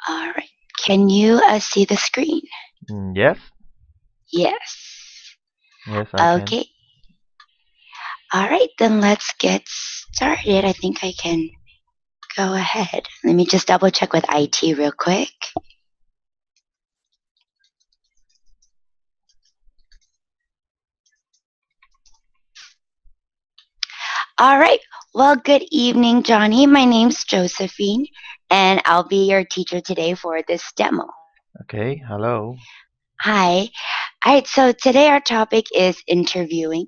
All right. Can you see the screen? Yes. Yes. Yes, I can. Okay. All right, then let's get started. I think I can go ahead. Let me just double check with IT real quick. All right. Well, good evening, Johnny. My name's Josephine, and I'll be your teacher today for this demo. Okay, hello. Hi. All right, so today our topic is interviewing.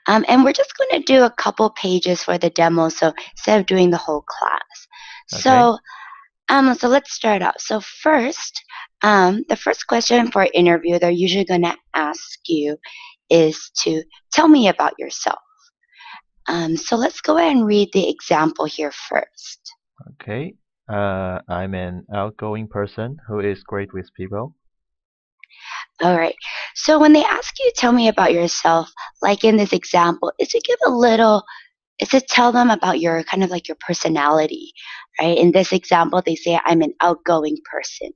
And we're just going to do a couple pages for the demo, so instead of doing the whole class. Okay. So let's start out. So first, the first question for an interview they're usually going to ask you is to tell me about yourself. So let's go ahead and read the example here first. Okay. I'm an outgoing person who is great with people. All right. So when they ask you to tell me about yourself, like in this example, is to tell them about your kind of like your personality, right? In this example, they say, I'm an outgoing person.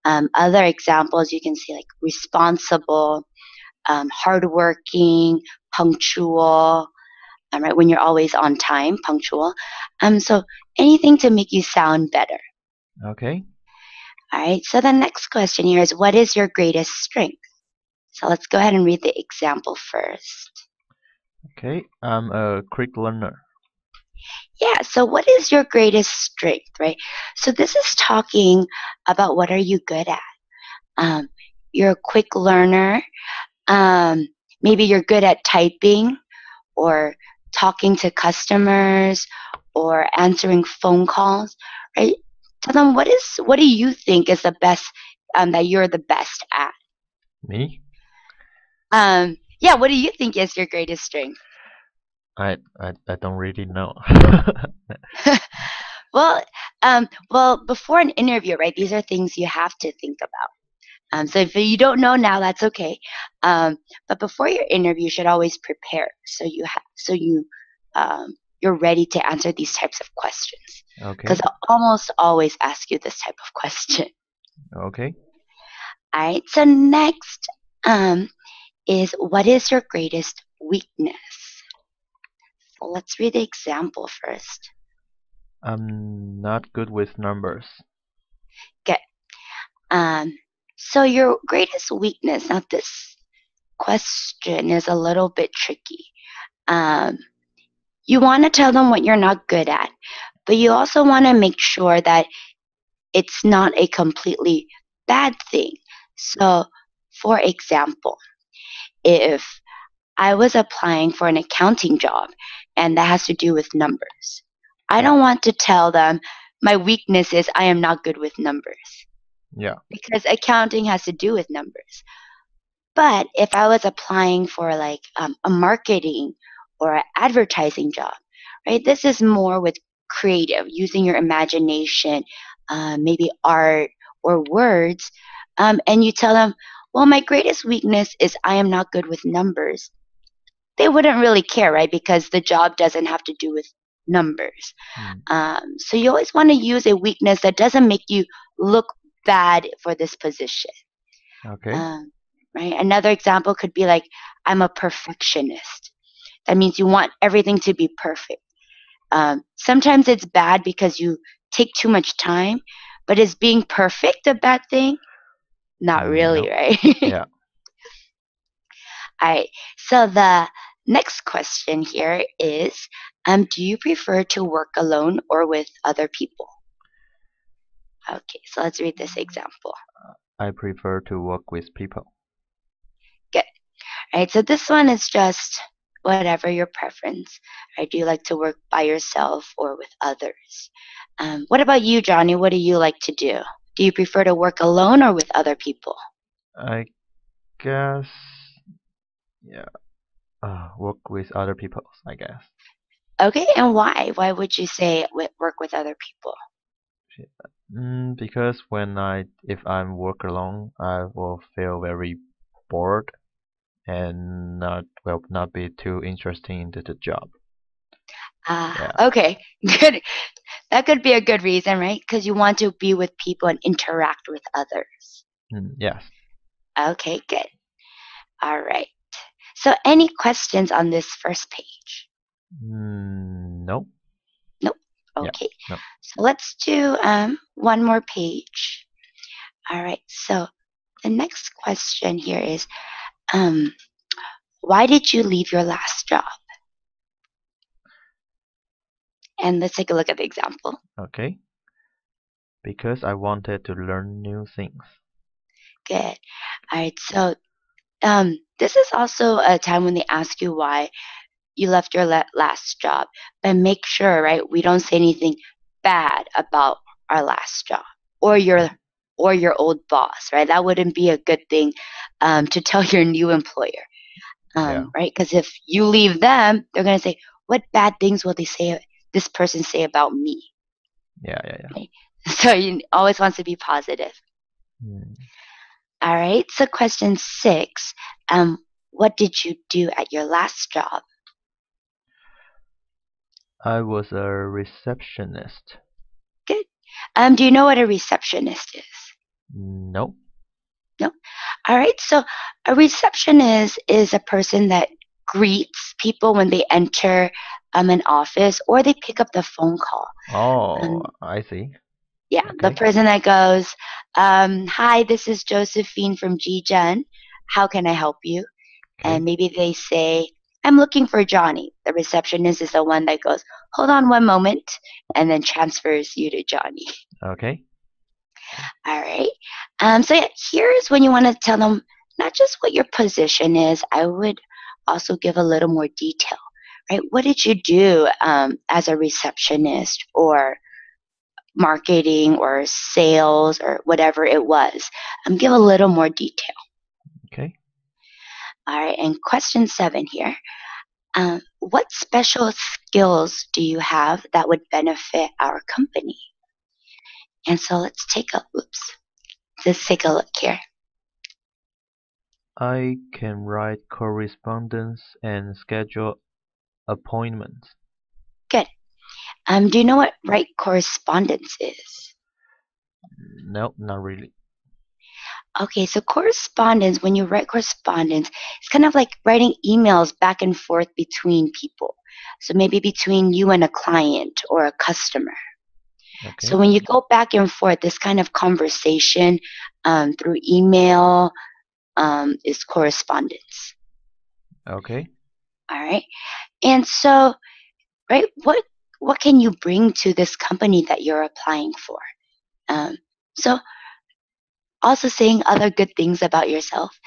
Other examples, you can see like responsible, hardworking, punctual, right? When you're always on time, punctual. So anything to make you sound better. Okay. All right. So the next question here is, what is your greatest strength? So let's go ahead and read the example first. Okay. I'm a quick learner. Yeah. So what is your greatest strength, right? So this is talking about what are you good at. You're a quick learner. Maybe you're good at typing or talking to customers or answering phone calls, right? Tell them what do you think is the best that you're the best at. Me? Yeah, what do you think is your greatest strength? I don't really know. Well, before an interview, right? These are things you have to think about. So if you don't know now, that's okay. But before your interview, you should always prepare you're ready to answer these types of questions. Because Okay. I'll almost always ask you this type of question. Okay. All right. So next is what is your greatest weakness? So let's read the example first. I'm not good with numbers. Good. So your greatest weakness. Now this question is a little bit tricky. Um, you want to tell them what you're not good at, but you also want to make sure that it's not a completely bad thing. So, for example, if I was applying for an accounting job and that has to do with numbers, I Yeah. don't want to tell them my weakness is I am not good with numbers Yeah. because accounting has to do with numbers. But if I was applying for like a marketing or an advertising job, right? This is more with creative, using your imagination, maybe art or words, and you tell them, well, my greatest weakness is I am not good with numbers. They wouldn't really care, right? Because the job doesn't have to do with numbers. Mm. So you always want to use a weakness that doesn't make you look bad for this position. Okay. Um, right? Another example could be like, I'm a perfectionist. That means you want everything to be perfect. Sometimes it's bad because you take too much time, but is being perfect a bad thing? Not really, No. right? Yeah. All right. So the next question here is, do you prefer to work alone or with other people? Okay, so let's read this example. I prefer to work with people. Good. All right, so this one is just whatever your preference. Right? Do you like to work by yourself or with others? What about you, Johnny? What do you like to do? Do you prefer to work alone or with other people? I guess, yeah, work with other people, I guess. Okay, and why? Why would you say work with other people? Because if I'm work alone, I will feel very bored and not be too interesting into the job. Yeah. Okay, good. That could be a good reason, right? Because you want to be with people and interact with others. Yes. Okay, good. All right. So any questions on this first page? No. Nope. Yeah. Okay. No. So let's do one more page. All right. So the next question here is, why did you leave your last job? And let's take a look at the example. Okay. Because I wanted to learn new things. Good. All right. So this is also a time when they ask you why you left your last job, but make sure, right, we don't say anything bad about our last job or your old boss, right? That wouldn't be a good thing to tell your new employer, Yeah. right? Because if you leave them, they're gonna say, "What bad things will they say? This person say about me?" Yeah. Right? So you always want to be positive. All right. So question 6, what did you do at your last job? I was a receptionist. Good. Do you know what a receptionist is? No. No. All right. So a receptionist is a person that greets people when they enter an office or they pick up the phone call. Oh, I see. Yeah, the Okay. person that goes, "Hi, this is Josephine from GGen. How can I help you?" Okay. And maybe they say, "I'm looking for Johnny." The receptionist is the one that goes, "Hold on one moment," and then transfers you to Johnny. Okay. All right. So yeah, here's when you want to tell them not just what your position is. I would also give a little more detail, right? What did you do as a receptionist or marketing or sales or whatever it was? Give a little more detail. Okay. All right. And question 7 here. What special skills do you have that would benefit our company? And so let's take a look here. I can write correspondence and schedule appointments. Good. Do you know what right correspondence is? No, not really. Okay, so correspondence, when you write correspondence, it's kind of like writing emails back and forth between people. So maybe between you and a client or a customer. So Okay. when you go back and forth, this kind of conversation through email is correspondence. Okay. All right. And so, right, what can you bring to this company that you're applying for? So also saying other good things about yourself.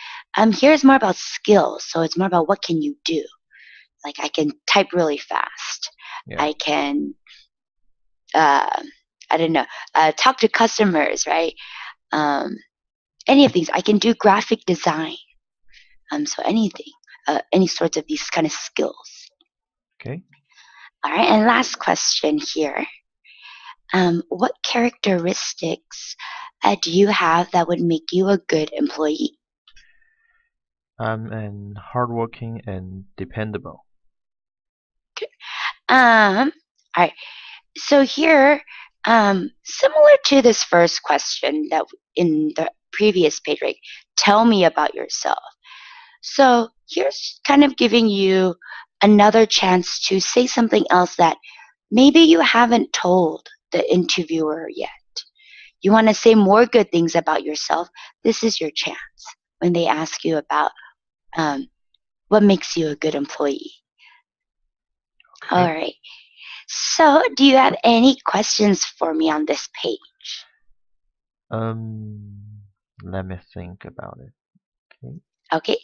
Here's more about skills. So it's more about what can you do. Like I can type really fast. Yeah. I can, I don't know, talk to customers, right? Any of these. I can do graphic design. So anything, any sorts of these kind of skills. Okay. All right. And last question here. What characteristics do you have that would make you a good employee? I'm an hardworking and dependable. All right. So here, similar to this first question that in the previous page, right? Tell me about yourself. So here's kind of giving you another chance to say something else that maybe you haven't told the interviewer yet. You want to say more good things about yourself. This is your chance when they ask you about what makes you a good employee. All Okay. right. So, do you have any questions for me on this page? Let me think about it. Okay. Okay.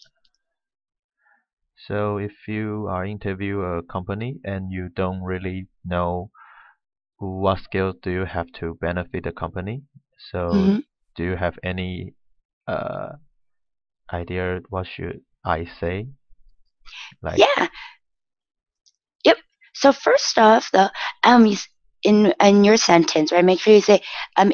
So if you are interview a company and you don't really know what skills do you have to benefit the company, so hmm do you have any uh, idea what should I say? Like, Yeah. Yep. So first off, though, in your sentence, right? Make sure you say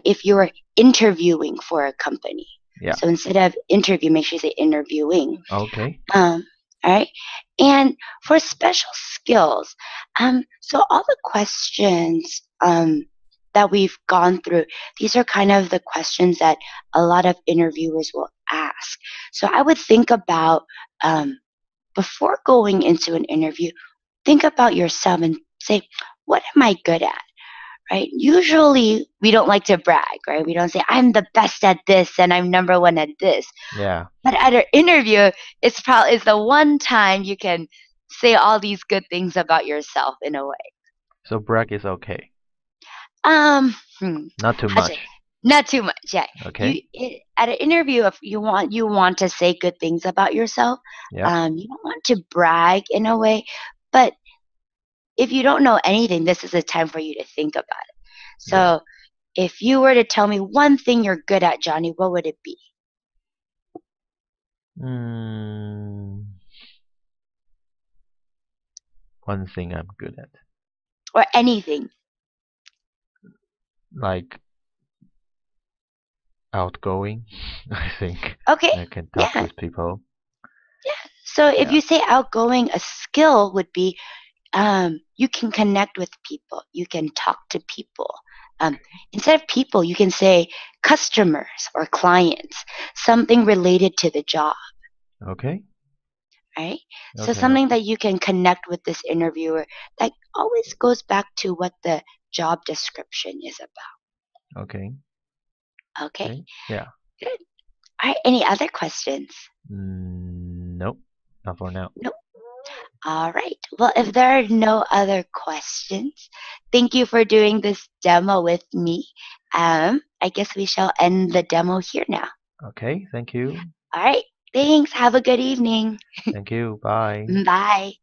if you're interviewing for a company. yeah, So instead of interview, make sure you say interviewing. okay, Um, all right. And for special skills, so all the questions that we've gone through, these are kind of the questions that a lot of interviewers will ask. So I would think about, before going into an interview, think about yourself and say, what am I good at? Right? Usually we don't like to brag, right? We don't say, I'm the best at this and I'm number one at this. Yeah. But at an interview, it's the one time you can say all these good things about yourself in a way. So brag is okay. Not Not too much. Not too much, yeah. Okay. At an interview, if you want to say good things about yourself, Yeah. you don't want to brag in a way, but if you don't know anything, this is a time for you to think about it. So if you were to tell me one thing you're good at, Johnny, what would it be? One thing I'm good at. Or anything. Like outgoing, I think. Okay. I can talk Yeah. with people. Yeah. So if you say outgoing, a skill would be you can connect with people. You can talk to people. Instead of people, you can say customers or clients, something related to the job, Okay. right? So Okay. something that you can connect with this interviewer that always goes back to what the job description is about. Okay. Okay? Yeah. Good. All right. Any other questions? Nope. Not for now. Nope. All right. Well, if there are no other questions, thank you for doing this demo with me. I guess we shall end the demo here now. Okay. Thank you. All right. Thanks. Have a good evening. Thank you. Bye. Bye.